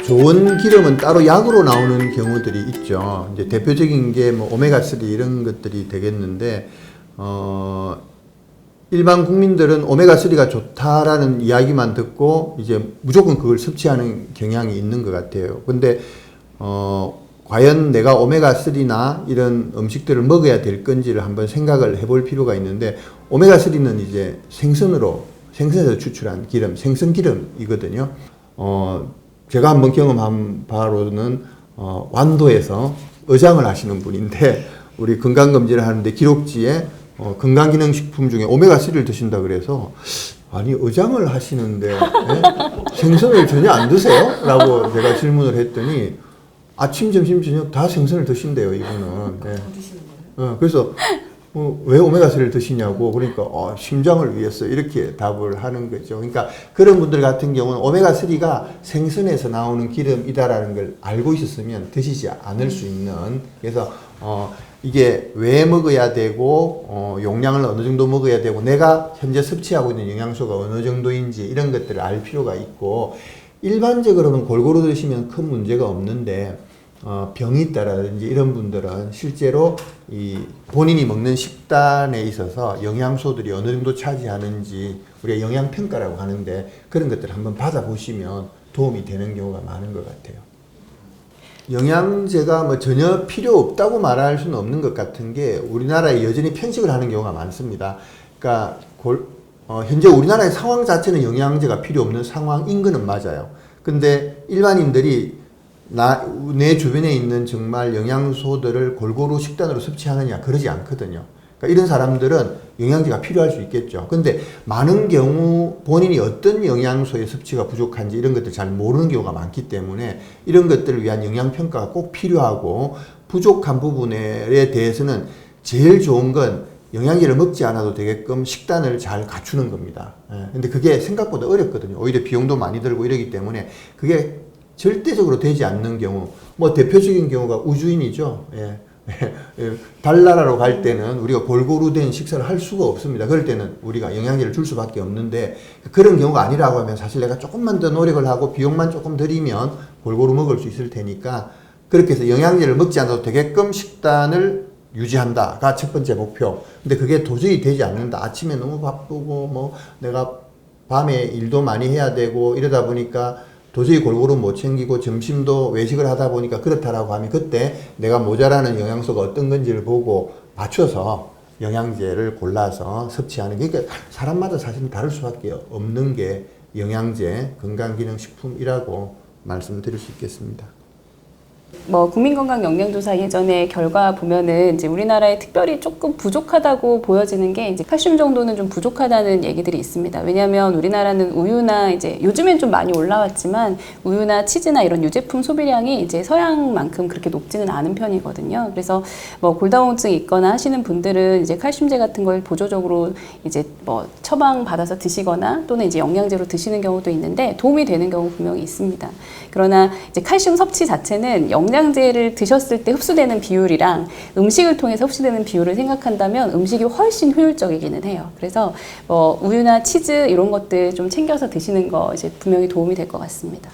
좋은 기름은 따로 약으로 나오는 경우들이 있죠. 이제 대표적인 게 뭐 오메가3 이런 것들이 되겠는데, 일반 국민들은 오메가3가 좋다라는 이야기만 듣고 이제 무조건 그걸 섭취하는 경향이 있는 것 같아요. 근데, 과연 내가 오메가3나 이런 음식들을 먹어야 될 건지를 한번 생각을 해볼 필요가 있는데, 오메가3는 이제 생선에서 추출한 기름, 생선기름이거든요. 제가 한번 경험한 바로는, 완도에서 의장을 하시는 분인데, 우리 건강검진을 하는데 기록지에 건강기능식품 중에 오메가3를 드신다 그래서, 아니, 의장을 하시는데, 생선을 전혀 안 드세요? 라고 제가 질문을 했더니, 아침, 점심, 저녁 다 생선을 드신대요, 이분은. 네. 그래서, 왜 오메가3를 드시냐고, 그러니까, 심장을 위해서 이렇게 답을 하는 거죠. 그러니까 그런 분들 같은 경우는 오메가3가 생선에서 나오는 기름이다라는 걸 알고 있었으면 드시지 않을 수 있는, 그래서, 이게 왜 먹어야 되고, 용량을 어느 정도 먹어야 되고, 내가 현재 섭취하고 있는 영양소가 어느 정도인지 이런 것들을 알 필요가 있고, 일반적으로는 골고루 드시면 큰 문제가 없는데, 병이 있다라든지 이런 분들은 실제로 이 본인이 먹는 식단에 있어서 영양소들이 어느 정도 차지하는지 우리가 영양평가라고 하는데 그런 것들을 한번 받아보시면 도움이 되는 경우가 많은 것 같아요. 영양제가 뭐 전혀 필요 없다고 말할 수는 없는 것 같은 게 우리나라에 여전히 편식을 하는 경우가 많습니다. 그러니까 현재 우리나라의 상황 자체는 영양제가 필요 없는 상황인 거는 맞아요. 근데 일반인들이 내 주변에 있는 정말 영양소들을 골고루 식단으로 섭취하느냐 그러지 않거든요. 그러니까 이런 사람들은 영양제가 필요할 수 있겠죠. 근데 많은 경우 본인이 어떤 영양소의 섭취가 부족한지 이런 것들 잘 모르는 경우가 많기 때문에 이런 것들을 위한 영양평가가 꼭 필요하고 부족한 부분에 대해서는 제일 좋은 건 영양제를 먹지 않아도 되게끔 식단을 잘 갖추는 겁니다. 근데 그게 생각보다 어렵거든요. 오히려 비용도 많이 들고 이러기 때문에 그게 절대적으로 되지 않는 경우, 뭐 대표적인 경우가 우주인이죠. 달나라로 갈 때는 우리가 골고루 된 식사를 할 수가 없습니다. 그럴 때는 우리가 영양제를 줄 수밖에 없는데 그런 경우가 아니라고 하면 사실 내가 조금만 더 노력을 하고 비용만 조금 들이면 골고루 먹을 수 있을 테니까 그렇게 해서 영양제를 먹지 않아도 되게끔 식단을 유지한다가 첫 번째 목표. 근데 그게 도저히 되지 않는다. 아침에 너무 바쁘고 뭐 내가 밤에 일도 많이 해야 되고 이러다 보니까 도저히 골고루 못 챙기고 점심도 외식을 하다 보니까 그렇다라고 하면 그때 내가 모자라는 영양소가 어떤 건지를 보고 맞춰서 영양제를 골라서 섭취하는 게 그러니까 사람마다 사실 다를 수밖에 없는 게 영양제, 건강기능식품이라고 말씀드릴 수 있겠습니다. 뭐 국민건강영양조사 예전에 결과 보면은 이제 우리나라에 특별히 조금 부족하다고 보여지는 게 이제 칼슘 정도는 좀 부족하다는 얘기들이 있습니다. 왜냐하면 우리나라는 우유나 이제 요즘엔 좀 많이 올라왔지만 우유나 치즈나 이런 유제품 소비량이 이제 서양만큼 그렇게 높지는 않은 편이거든요. 그래서 뭐 골다공증이 있거나 하시는 분들은 이제 칼슘제 같은 걸 보조적으로 이제 뭐 처방 받아서 드시거나 또는 이제 영양제로 드시는 경우도 있는데 도움이 되는 경우 분명히 있습니다. 그러나 이제 칼슘 섭취 자체는 영양제를 드셨을 때 흡수되는 비율이랑 음식을 통해서 흡수되는 비율을 생각한다면 음식이 훨씬 효율적이기는 해요. 그래서 뭐 우유나 치즈 이런 것들 좀 챙겨서 드시는 거 이제 분명히 도움이 될 것 같습니다.